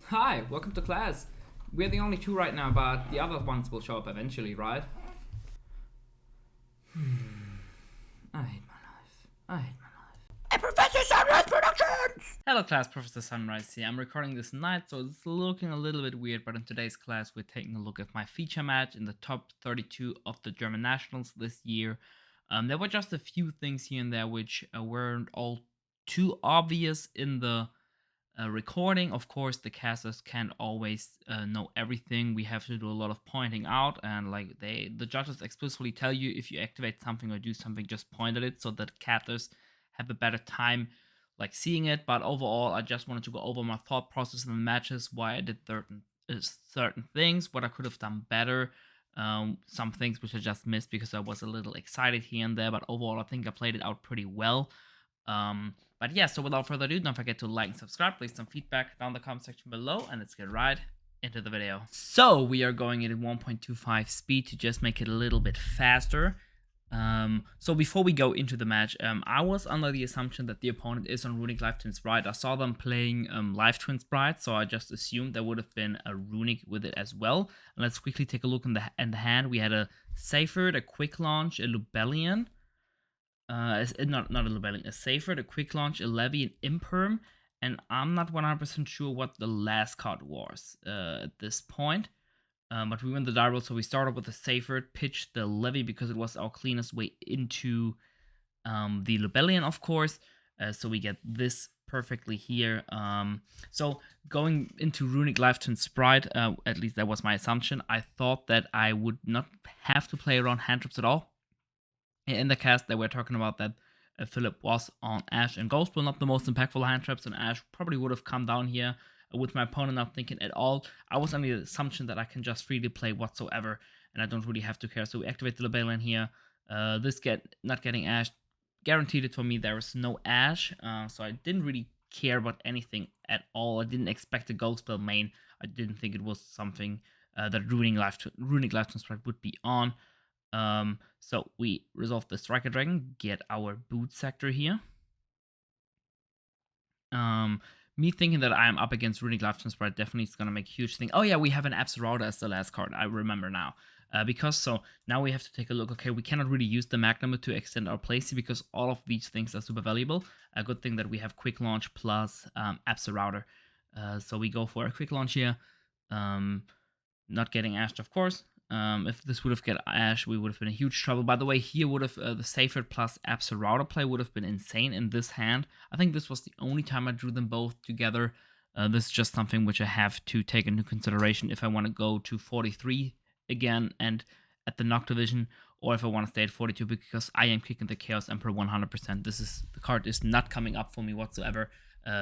Hi, welcome to class. We're the only two right now, but the other ones will show up eventually, right? I hate my life. I hate my life. A Professor Sunrise Productions! Hello class, Professor Sunrise here. I'm recording this night, so it's looking a little bit weird, but in today's class we're taking a look at my feature match in the top 32 of the German Nationals this year. There were just a few things here and there which weren't all too obvious in the recording. Of course, the casters can't always know everything. We have to do a lot of pointing out, and like the judges explicitly tell you if you activate something or do something, just point at it so that casters have a better time like seeing it. But overall, I just wanted to go over my thought process in the matches, why I did certain things, what I could have done better. Some things which I just missed because I was a little excited here and there, but overall, I think I played it out pretty well. But yeah, so without further ado, don't forget to like and subscribe, leave some feedback down in the comment section below, and let's get right into the video. So we are going at 1.25 speed to just make it a little bit faster. So before we go into the match, I was under the assumption that the opponent is on Runic Live Twin Spright. I saw them playing Live Twin Spright, so I just assumed there would have been a Runic with it as well. And let's quickly take a look in the hand. We had a Seyfert, a Quick Launch, a Lubellion, not a Lubellion, a Seyfert, a Quick Launch, a Levy, an Imperm, and I'm not 100% sure what the last card was at this point. But we win the die roll, so we started with the Seyfert, pitched the Levy because it was our cleanest way into the Lubellion, of course. So we get this perfectly here. So going into Runic Live Twin Spright, at least that was my assumption. I thought that I would not have to play around hand traps at all. In the cast that we're talking about, that Philip was on Ash and Ghost, not the most impactful hand traps, and Ash probably would have come down here with my opponent not thinking at all. I was under the assumption that I can just freely play whatsoever, and I don't really have to care. So we activate the Lubellion here. Not getting Ash guaranteed it for me. There is no Ash, so I didn't really care about anything at all. I didn't expect a Ghost spell main. I didn't think it was something that Runic Life Spright would be on. So we resolve the Striker Dragon, get our boot sector here. Me thinking that I am up against Runic Life Spright definitely is going to make a huge thing. Oh yeah, we have an Absolrauta as the last card, I remember now. Because so now we have to take a look. Okay, we cannot really use the Magnum to extend our placey because all of these things are super valuable. A good thing that we have Quick Launch plus Absolrauta. So we go for a Quick Launch here. Not getting Ashed, of course. If this would have get Ash, we would have been in huge trouble. By the way, here would have the Seyfert plus Absolrauta play would have been insane in this hand. I think this was the only time I drew them both together. This is just something which I have to take into consideration if I want to go to 43 again and at the Noct division, or if I want to stay at 42 because I am kicking the Chaos Emperor 100%. The card is not coming up for me whatsoever.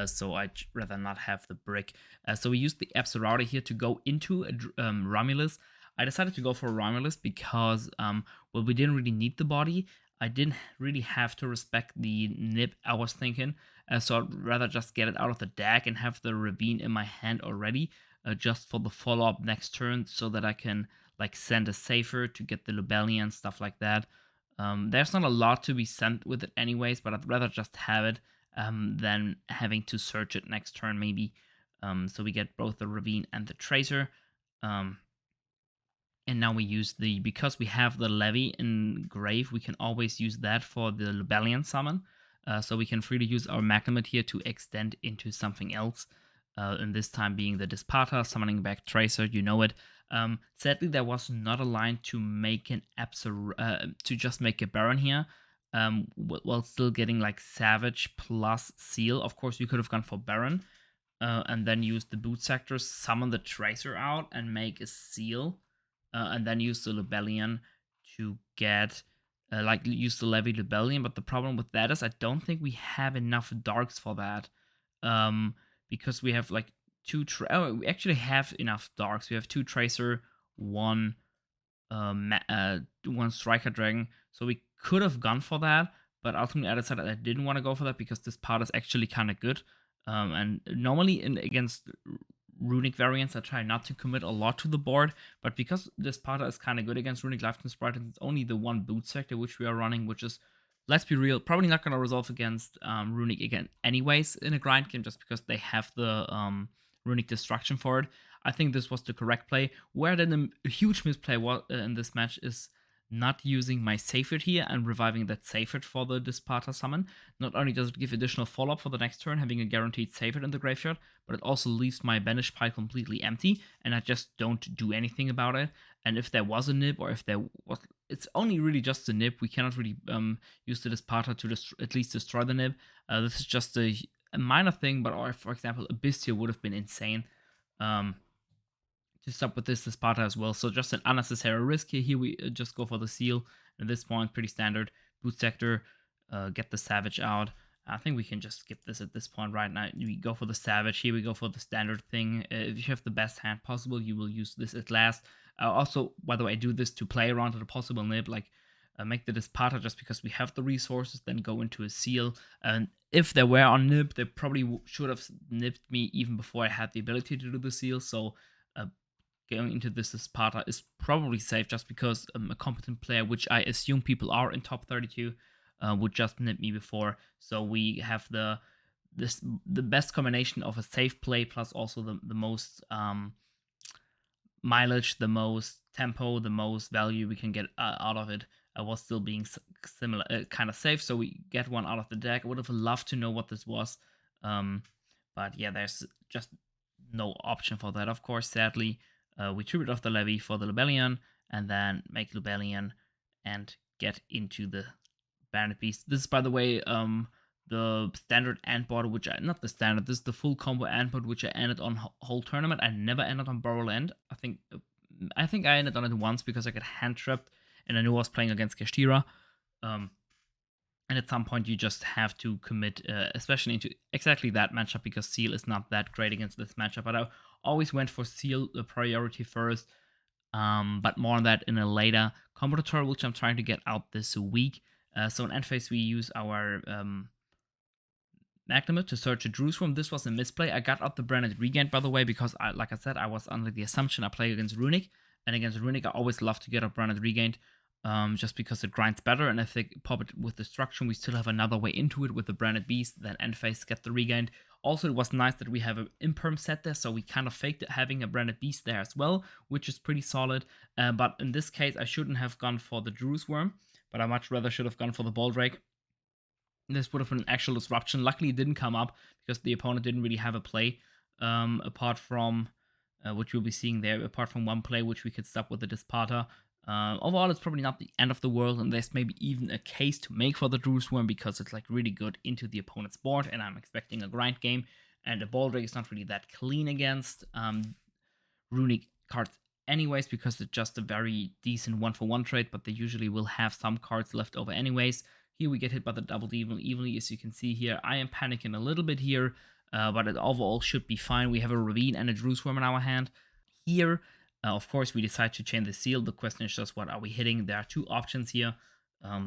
So I'd rather not have the brick. So we used the Absolrauta here to go into Romulus. I decided to go for Romulus because, well, we didn't really need the body. I didn't really have to respect the nib, I was thinking. So I'd rather just get it out of the deck and have the Ravine in my hand already, just for the follow-up next turn, so that I can like send a Safer to get the Lubellion, stuff like that. There's not a lot to be sent with it anyways, but I'd rather just have it than having to search it next turn maybe. So we get both the Ravine and the Tracer. And now we use because we have the Levy in Grave, we can always use that for the Lubellion summon. So we can freely use our Magnumate here to extend into something else. And this time being the Dispata, summoning back Tracer, you know it. Sadly, there was not a line to make an to just make a Baron here. While still getting like Savage plus Seal. Of course, you could have gone for Baron. And then use the boot sector, summon the Tracer out, and make a Seal. And then use the Lubellion to get, use the Levy Lubellion. But the problem with that is I don't think we have enough Darks for that. Because we have like we actually have enough Darks. We have 2 Tracer, 1 Striker Dragon. So we could have gone for that. But ultimately I decided I didn't want to go for that because this part is actually kind of good. And normally against Runic variants, I try not to commit a lot to the board, but because this Sparta is kind of good against Runic Life Twin Spright, it's only the one boot sector which we are running, which is, let's be real, probably not going to resolve against Runic again anyways in a grind game, just because they have the Runic Destruction for it. I think this was the correct play. Where then a huge misplay was, in this match is not using my Sacred here and reviving that Sacred for the Disparta summon. Not only does it give additional follow-up for the next turn, having a guaranteed Sacred in the graveyard, but it also leaves my banish pile completely empty, and I just don't do anything about it. And if there was a nib, or if there was, it's only really just a nib. We cannot really use the Disparta to at least destroy the nib. This is just a minor thing, but or for example, a Bystial would have been insane. To stop with this Disparta as well. So just an unnecessary risk here. Here we just go for the seal. At this point, pretty standard. Boot sector, get the Savage out. I think we can just skip this at this point right now. We go for the Savage. Here we go for the standard thing. If you have the best hand possible, you will use this at last. Also, by the way, I do this to play around with a possible nib, like make the Disparta just because we have the resources, then go into a seal. And if they were on nib, they probably should have nibbed me even before I had the ability to do the seal. So going into this Disparta is probably safe, just because a competent player, which I assume people are in top 32, would just nib me before. So we have the best combination of a safe play plus also the most mileage, the most tempo, the most value we can get out of it, while still being similar, kind of safe. So we get one out of the deck. I would have loved to know what this was, but yeah, there's just no option for that, of course, sadly. We tribute off the levy for the Lubellion, and then make Lubellion and get into the Bandit Beast. This is, by the way, the standard end board, which not the standard, this is the full combo end board, which I ended on whole tournament. I never ended on Burrow End. I think I ended on it once because I got hand trapped, and I knew I was playing against Kashtira. And at some point, you just have to commit, especially into exactly that matchup, because Seal is not that great against this matchup. But I always went for Seal priority first, but more on that in a later combo tutorial, which I'm trying to get out this week. So in end phase, we use our Magnamut to search a Jerusalem. This was a misplay. I got out the branded Regained, by the way, because, like I said, I was under the assumption I play against Runic. And against Runic, I always love to get out branded Regained. Just because it grinds better, and if they pop it with Destruction, we still have another way into it with the Branded Beast, then end phase get the Regained. Also, it was nice that we have an Imperm set there, so we kind of faked it having a Branded Beast there as well, which is pretty solid. But in this case, I shouldn't have gone for the Jerusalem, but I much rather should have gone for the Baldrake. This would have been an actual disruption. Luckily, it didn't come up, because the opponent didn't really have a play, apart from, which you'll be seeing there, apart from one play, which we could stop with the Disparta. Overall, it's probably not the end of the world, and there's maybe even a case to make for the Jerusalem, because it's like really good into the opponent's board, and I'm expecting a grind game, and the Baldrake is not really that clean against Runic cards anyways, because it's just a very decent 1-for-1 trade, but they usually will have some cards left over anyways. Here we get hit by the double evenly, as you can see here. I am panicking a little bit here, but it overall should be fine. We have a Ravine and a Jerusalem in our hand. Here, of course, we decide to chain the seal. The question is just, what are we hitting? There are two options here.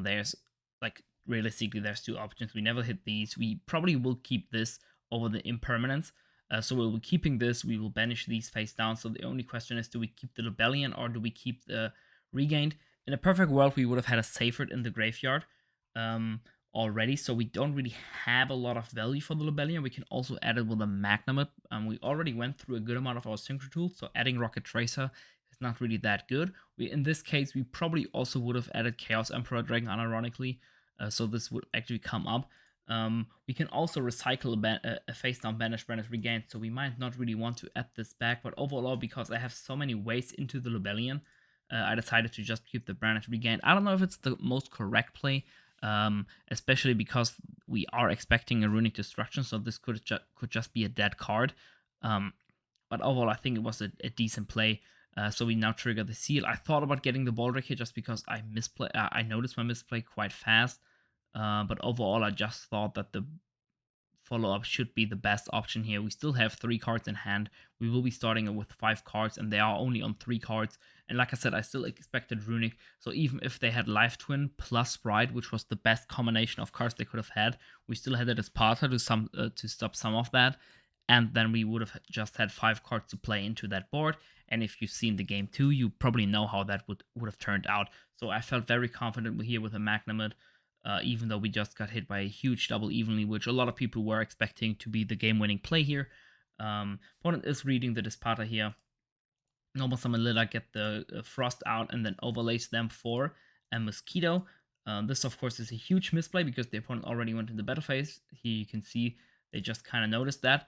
There's, like, realistically, there's two options. We never hit these. We probably will keep this over the Impermanence. So we'll be keeping this. We will banish these face down. So the only question is, do we keep the Rebellion or do we keep the Regained? In a perfect world, we would have had a Sacred in the graveyard already, so we don't really have a lot of value for the Rebellion. We can also add it with a Magnamut. We already went through a good amount of our Synchro tools, so adding Rocket Tracer is not really that good. In this case, we probably also would have added Chaos Emperor Dragon, unironically, so this would actually come up. We can also recycle a face-down Banish Branded Regained, so we might not really want to add this back, but overall, because I have so many ways into the Rebellion, I decided to just keep the Branded Regained. I don't know if it's the most correct play, especially because we are expecting a Runic Destruction, so this could just be a dead card. But overall, I think it was a decent play. So we now trigger the seal. I thought about getting the Baldrake here just because I noticed my misplay quite fast. But overall, I just thought that the follow-up should be the best option here. We still have 3 cards in hand. We will be starting with 5 cards, and they are only on 3 cards. And like I said, I still expected Runic, so even if they had Life Twin plus Spright, which was the best combination of cards they could have had, we still had it as Disparta to stop some of that, and then we would have just had 5 cards to play into that board. And if you've seen the game too, you probably know how that would have turned out. So I felt very confident here with a Magnamut, even though we just got hit by a huge double evenly, which a lot of people were expecting to be the game-winning play here. Opponent is reading the Dispata here. Normal Summon Lilla, get the Frost out, and then overlays them for a Mosquito. This, of course, is a huge misplay because the opponent already went in the battle phase. Here you can see they just kind of noticed that.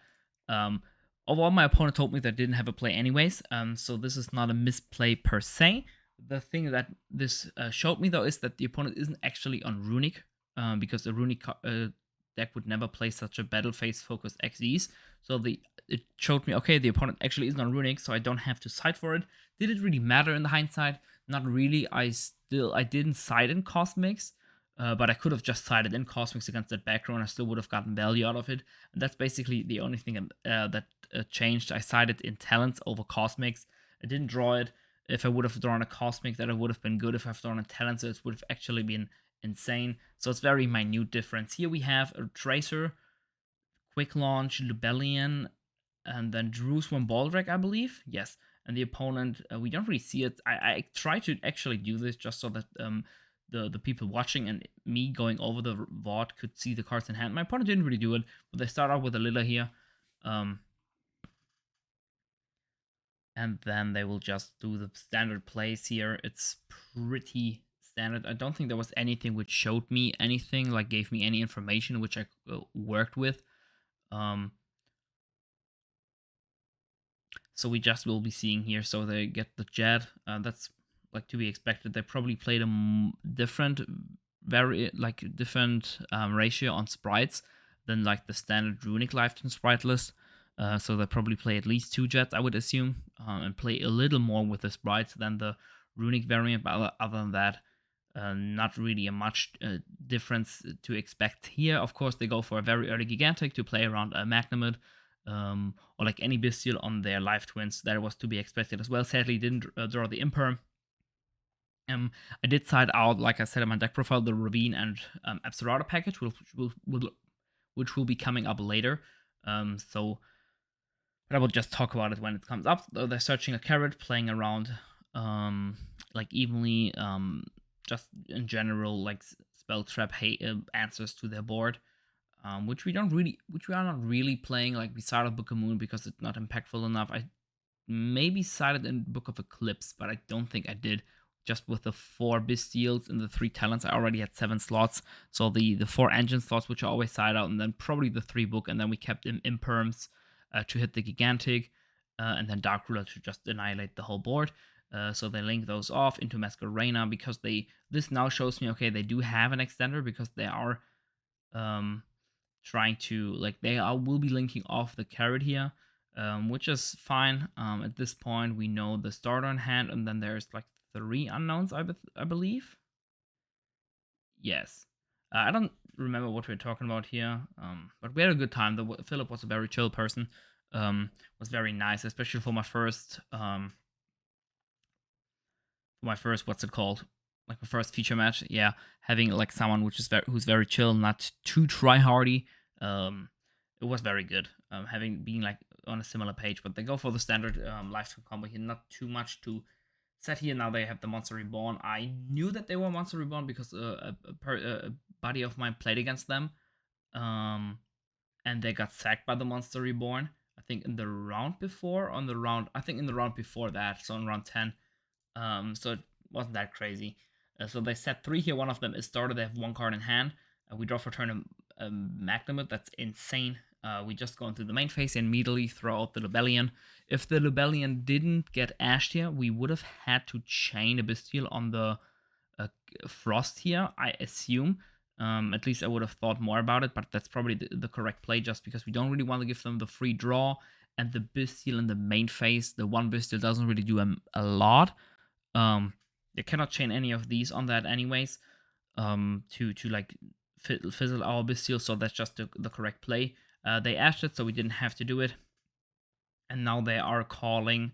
Overall, my opponent told me that I didn't have a play anyways, so this is not a misplay per se. The thing that this showed me, though, is that the opponent isn't actually on Runic, because a Runic deck would never play such a battle phase focused XEs. So it showed me, okay, the opponent actually isn't on Runic, so I don't have to side for it. Did it really matter in the hindsight? Not really. I didn't side in Cosmics, but I could have just sided in Cosmics against that back row, and I still would have gotten value out of it. And that's basically the only thing that changed. I sided in Talents over Cosmics. I didn't draw it. If I would have drawn a Cosmic, that would have been good. If I've drawn a Talents, it would have actually been insane. So it's very minute difference. Here we have a Tracer, Quick Launch, Lubellian, and then Jerusalem Baldrick, I believe. Yes. And the opponent, we don't really see it. I try to actually do this just so that the people watching and me going over the VOD could see the cards in hand. My opponent didn't really do it, but they start out with a Lilla here. And then they will just do the standard plays here. It's pretty standard. I don't think there was anything which showed me anything, like gave me any information which I worked with. So we just will be seeing here. So they get the Jet. That's like to be expected. They probably played a different ratio on sprites than like the standard Runic Lifetime Sprite list. So they probably play at least 2 Jets, I would assume, and play a little more with the sprites than the Runic variant. But other than that, not really a much difference to expect here. Of course, they go for a very early Gigantic to play around a Magnamid, or like any Bystial on their Life Twins. That was to be expected as well. Sadly, didn't draw the Imperm. I did side out, like I said in my deck profile, the Ravine and Absurata package, which will be coming up later. But I will just talk about it when it comes up. They're searching a carrot, playing around like evenly, just in general, like spell trap answers to their board, which we are not really playing. Like we started Book of Moon because it's not impactful enough. I maybe sided in Book of Eclipse, but I don't think I did. Just with the 4 Bystials and the 3 Talents, I already had 7 slots. So the 4 engine slots, which I always side out, and then probably the 3 book, and then we kept Imperms to hit the Gigantic, and then Dark Ruler to just annihilate the whole board. So they link those off into Masquerena because this now shows me, okay, they do have an extender because they are trying to, like, will be linking off the carrot here, which is fine. At this point, we know the starter in hand, and then there's like 3 unknowns, I believe. Yes. I don't remember what we were talking about here, but we had a good time. Philip was a very chill person, was very nice, especially for my first, what's it called? Like my first feature match. Yeah, having like someone who's very chill, not too try-hardy. It was very good. Being like on a similar page, but they go for the standard lifetime combo here. Not too much to set here. Now they have the Monster Reborn. I knew that they were Monster Reborn because a buddy of mine played against them, and they got sacked by the Monster Reborn. I think in the round before, in the round before that, so in round 10. So it wasn't that crazy. So they set 3 here. One of them is starter. They have 1 card in hand. We draw for turn a Magnamid. That's insane. We just go into the main phase and immediately throw out the Lubellian. If the Lubellian didn't get ashed here, we would have had to chain a Bystial on the Frost here, I assume. At least I would have thought more about it, but that's probably the correct play just because we don't really want to give them the free draw. And the Bystial in the main phase, the 1 Bystial doesn't really do a lot. They cannot chain any of these on that anyways, to like fizzle our Bystial, so that's just the correct play. They ashed it, so we didn't have to do it. And now they are calling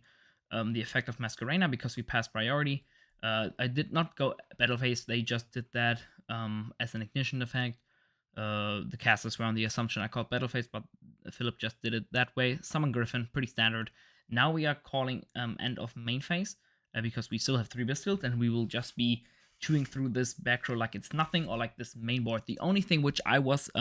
the effect of Masquerena because we passed priority. I did not go battle phase, they just did that as an ignition effect. The casters were on the assumption I called battle phase, but Philip just did it that way. Summon Griffin, pretty standard. Now we are calling end of main phase because we still have 3 Bystials, and we will just be chewing through this back row like it's nothing, or like this main board. The only thing which I was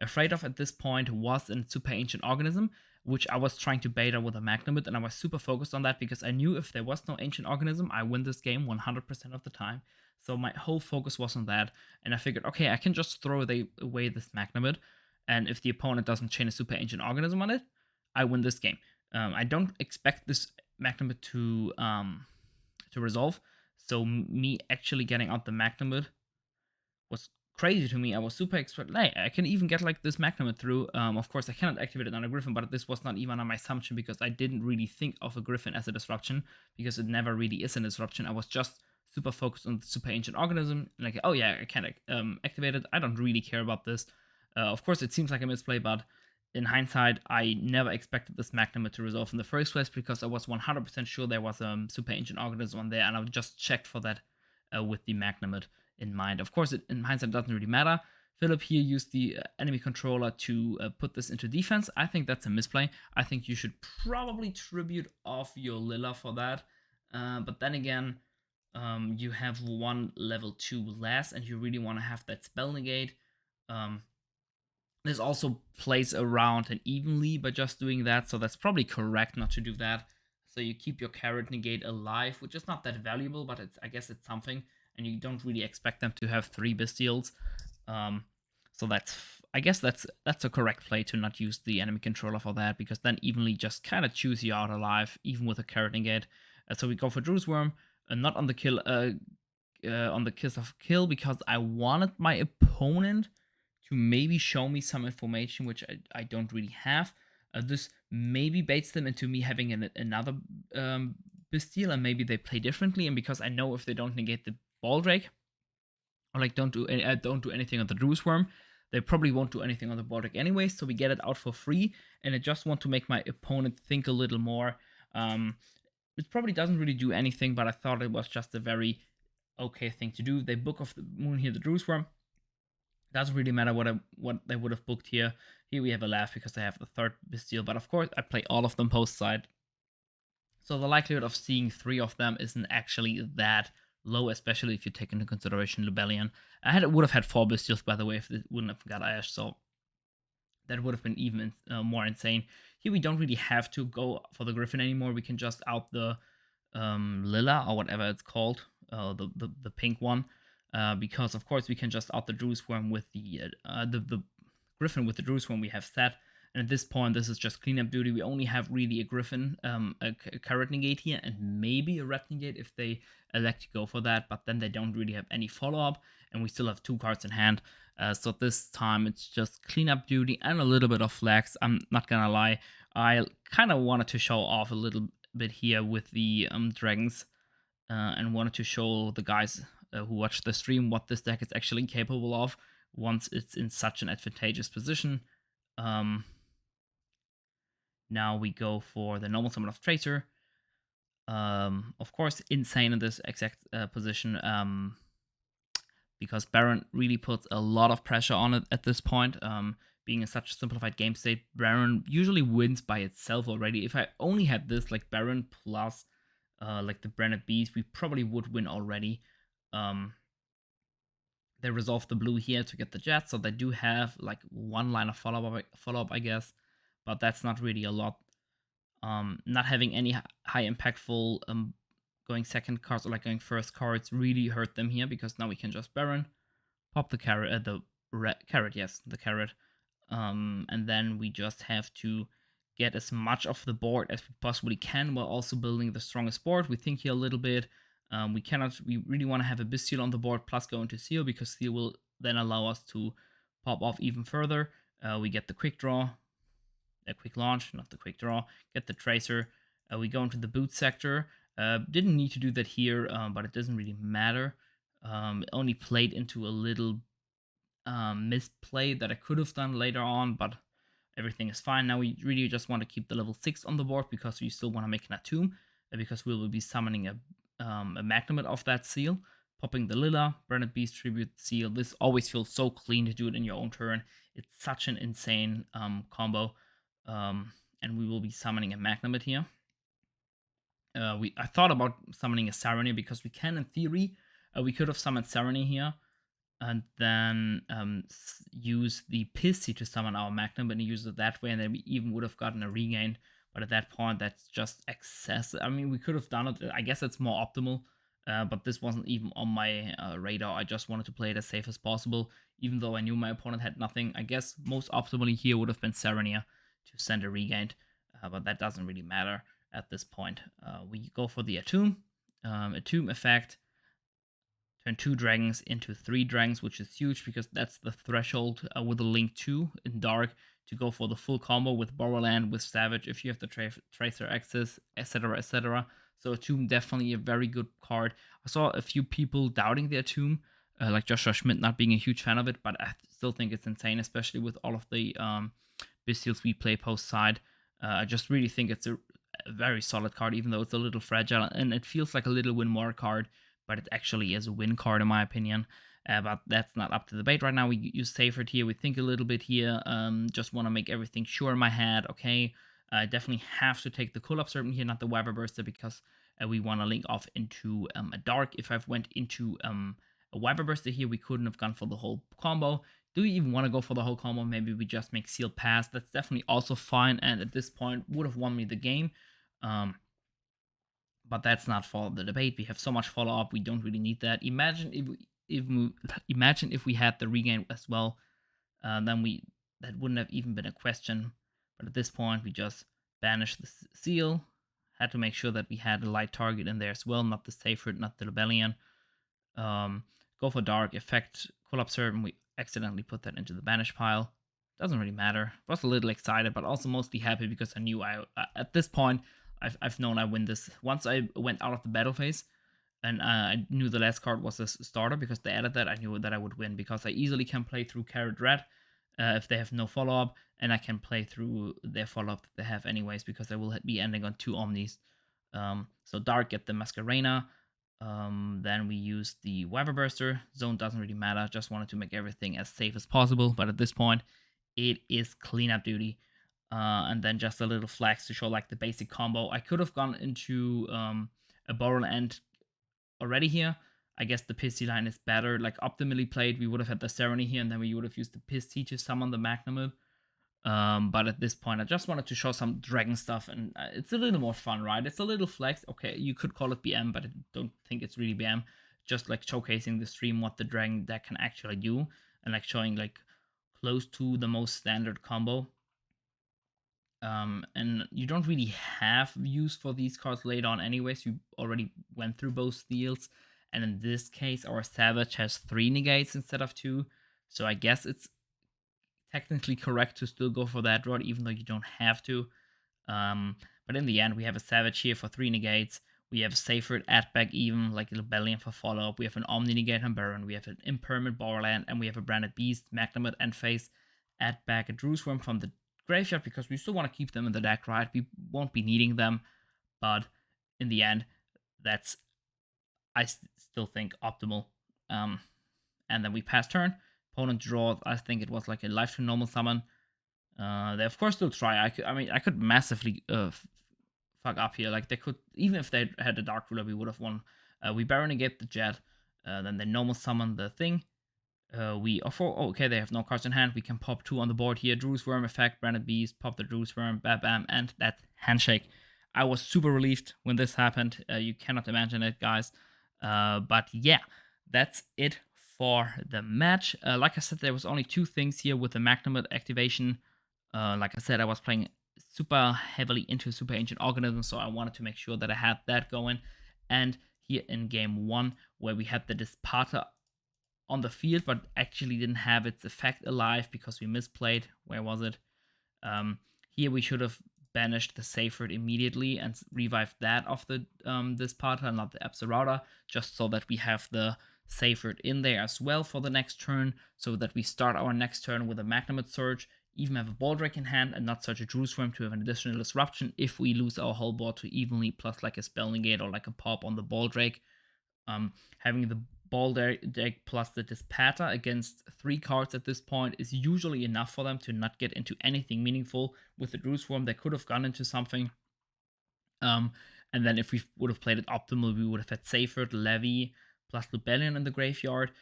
afraid of at this point was a Super Ancient Organism. which I was trying to beta with a Magnamid, and I was super focused on that because I knew if there was no Ancient Organism, I win this game 100% of the time. So my whole focus was on that, and I figured, okay, I can just throw away this Magnamid, and if the opponent doesn't chain a Super Ancient Organism on it, I win this game. I don't expect this Magnamid to resolve, so me actually getting out the Magnamid was crazy to me. I was super excited. Hey, I can even get like this Magnamid through. Of course, I cannot activate it on a Griffin, but this was not even on my assumption because I didn't really think of a Griffin as a disruption because it never really is a disruption. I was just super focused on the Super Ancient Organism. Like, oh yeah, I can activate it. I don't really care about this. Of course, it seems like a misplay, but in hindsight, I never expected this Magnamid to resolve in the first place because I was 100% sure there was a Super Ancient Organism on there, and I just checked for that with the Magnamid in mind. Of course, in hindsight, it doesn't really matter. Philip here used the enemy controller to put this into defense. I think that's a misplay. I think you should probably tribute off your Lilla for that. But then again, you have one level 2 less, and you really want to have that spell negate. This also plays around and evenly by just doing that, so that's probably correct not to do that. So you keep your carrot negate alive, which is not that valuable, but I guess it's something, and you don't really expect them to have 3 Bystials. So I guess that's a correct play to not use the enemy controller for that, because then evenly just kind of choose you out alive, even with a carrot negate. So we go for Drew's Worm, not on the kill, on the kiss of kill, because I wanted my opponent to maybe show me some information which I don't really have. This maybe baits them into me having another Bystial, and maybe they play differently. And because I know if they don't negate the Baldrake, or like don't do anything on the Drew's Worm, they probably won't do anything on the Baldrake anyway. So we get it out for free, and I just want to make my opponent think a little more. It probably doesn't really do anything, but I thought it was just a very okay thing to do. They book off the moon here, the Drew's Worm. Doesn't really matter what they would have booked here. Here we have a laugh because they have the 3rd Bystial, but of course I play all of them post side. So the likelihood of seeing 3 of them isn't actually that low, especially if you take into consideration Lubellion. I would have had 4 Bystials, by the way, if it wouldn't have got Ash, so that would have been even more insane. Here we don't really have to go for the Griffin anymore. We can just out the Lilla, or whatever it's called, the pink one. Because of course we can just out the Drew's Worm with the Griffin with the Drew's Worm we have set, and at this point this is just cleanup duty. We only have really a Griffin, a carrot negate here, and maybe a red negate if they elect to go for that, but then they don't really have any follow-up, and we still have 2 cards in hand. So this time it's just cleanup duty and a little bit of flex. I'm not gonna lie, I kind of wanted to show off a little bit here with the dragons, and wanted to show the guys who watch the stream what this deck is actually capable of once it's in such an advantageous position. Now we go for the normal summon of Tracer. Of course, insane in this exact position, because Baron really puts a lot of pressure on it at this point. Being in such a simplified game state, Baron usually wins by itself already. If I only had this, like Baron plus like the Branded Beast, we probably would win already. They resolve the blue here to get the jet, so they do have like 1 line of follow-up, I guess, but that's not really a lot. Not having any high impactful going second cards or like going first cards really hurt them here, because now we can just Baron, pop the carrot, the carrot, yes, the carrot, and then we just have to get as much of the board as we possibly can while also building the strongest board. We think here a little bit. We really want to have a Bystial on the board plus go into Seal, because Seal will then allow us to pop off even further. We get the quick draw, a quick launch, not the quick draw, get the Tracer. We go into the boot sector. Didn't need to do that here, but it doesn't really matter. It only played into a little misplay that I could have done later on, but everything is fine. Now we really just want to keep the level 6 on the board, because we still want to make an Atomb, because we will be summoning a Magnamid of that seal, popping the Lilla, Branded Beast, Tribute, Seal. This always feels so clean to do it in your own turn. It's such an insane combo, and we will be summoning a Magnamid here. I thought about summoning a Sarony, because we can, in theory, we could have summoned Sarony here, and then use the Pissy to summon our Magnum, and use it that way, and then we even would have gotten a regain. But at that point, that's just excessive. I mean, we could have done it. I guess it's more optimal, but this wasn't even on my radar. I just wanted to play it as safe as possible, even though I knew my opponent had nothing. I guess most optimally here would have been Serenia to send a regain, but that doesn't really matter at this point. We go for the Attuned. Attuned effect. Turn 2 dragons into 3 dragons, which is huge because that's the threshold with a Link 2 in Dark to go for the full combo with Borderland, with Savage, if you have the Tracer access, etc., etc. So Attuned definitely a very good card. I saw a few people doubting the Attuned, like Joshua Schmidt not being a huge fan of it, but I still think it's insane, especially with all of the Bystials we play post side. I just really think it's a very solid card, even though it's a little fragile, and it feels like a little win more card, but it actually is a win card in my opinion. But that's not up to debate right now. We use Safert here. We think a little bit here. Just want to make everything sure in my head. Okay, I definitely have to take the Chillhop Serpent here, not the Wyver Burster, because we want to link off into a Dark. If I've went into a Wyver Burster here, we couldn't have gone for the whole combo. Do we even want to go for the whole combo? Maybe we just make Sealed Pass. That's definitely also fine, and at this point would have won me the game. But that's not for the debate. We have so much follow-up, we don't really need that. Imagine if we had the regain as well, then that wouldn't have even been a question. But at this point, we just banished the seal. Had to make sure that we had a light target in there as well, not the Safert, not the Rebellion. Go for Dark, effect Chillhop Serpent. We accidentally put that into the banish pile. Doesn't really matter. I was a little excited, but also mostly happy because I knew at this point, I've known I win this. Once I went out of the battle phase, and I knew the last card was a starter because they added that, I knew that I would win because I easily can play through Carrot Red if they have no follow-up, and I can play through their follow-up that they have anyways because I will be ending on 2 Omnis. So Dark, get the Masquerena. Then we use the Wyver Burster. Zone doesn't really matter, just wanted to make everything as safe as possible, but at this point, it is cleanup duty. And then just a little flags to show like the basic combo. I could have gone into a Borderland already here. I guess the Pissy line is better. Like optimally played, we would have had the Serenity here, and then we would have used the Pissy to summon the Magnum. But at this point, I just wanted to show some dragon stuff, and it's a little more fun, right? It's a little flex. Okay, you could call it BM, but I don't think it's really BM. Just like showcasing the stream what the dragon deck can actually do, and like showing like close to the most standard combo. And you don't really have use for these cards later on anyways. You already went through both deals. And in this case, our Savage has 3 negates instead of 2. So I guess it's technically correct to still go for that route, even though you don't have to. But in the end, we have a Savage here for 3 negates. We have a Safert at back even, like a Rebellion for follow-up. We have an Omni negate on Baron. We have an Impermanent Borderland. And we have a Branded Beast, Magnum at end phase. At back a Drewsworm from the graveyard because we still want to keep them in the deck, right? We won't be needing them, but in the end, that's I still think optimal. And then we pass turn. Opponent draws. I think it was like a life to normal summon. They of course still try. I could massively fuck up here. Like they could, even if they had the Dark Ruler, we would have won. We Baron negate the Jet. Then they normal summon the thing. Okay, they have no cards in hand. We can pop 2 on the board here. Drewsworm effect, Branded Beast, pop the Drewsworm, bam, bam, and that handshake. I was super relieved when this happened. You cannot imagine it, guys. But yeah, that's it for the match. Like I said, there was only 2 things here with the Magnum activation. Like I said, I was playing super heavily into Super Ancient Organism, so I wanted to make sure that I had that going. And here in game 1, where we had the Dispata on the field, but actually didn't have its effect alive because we misplayed. Where was it? Here we should have banished the Safert immediately and revived that off the Dispata, not the Absorata, just so that we have the Safert in there as well for the next turn, so that we start our next turn with a Magnum Surge, even have a Baldrake in hand and not such a Drewsworm to have an additional disruption if we lose our whole board to evenly, plus like a Spell Negate or like a pop on the Baldrake. Having the Baldrake plus the Dispata against 3 cards at this point is usually enough for them to not get into anything meaningful. With the Drewsworm, they could have gone into something. And then if we would have played it optimal, we would have had Safert, Levy, plus Rebellion in the graveyard.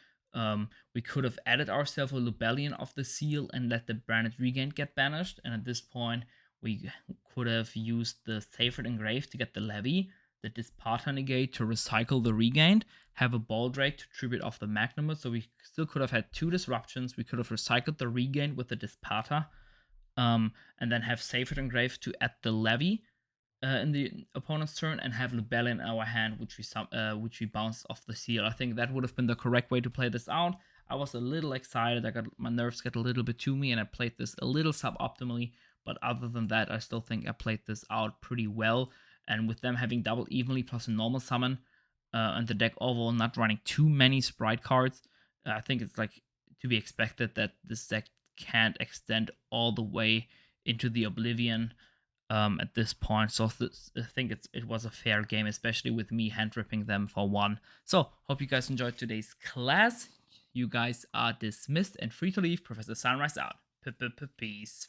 We could have added ourselves a Lubellion of the seal and let the Branded Regain get banished, and at this point we could have used the Sacred Engrave to get the Levy, the Disparta Negate to recycle the Regained, have a Baldrake to tribute off the Magnumut, so we still could have had 2 disruptions. We could have recycled the Regained with the Disparta, and then have Sacred Engrave to add the Levy in the opponent's turn, and have Lubellion in our hand, which we bounced off the seal. I think that would have been the correct way to play this out. I was a little excited. My nerves got a little bit to me, and I played this a little suboptimally. But other than that, I still think I played this out pretty well. And with them having double evenly plus a normal summon, and the deck overall not running too many Spright cards, I think it's like to be expected that this deck can't extend all the way into the Oblivion at this point. So I think it was a fair game, especially with me hand ripping them for 1. So hope you guys enjoyed today's class. You guys are dismissed and free to leave. Professor Sunreis out. Peace.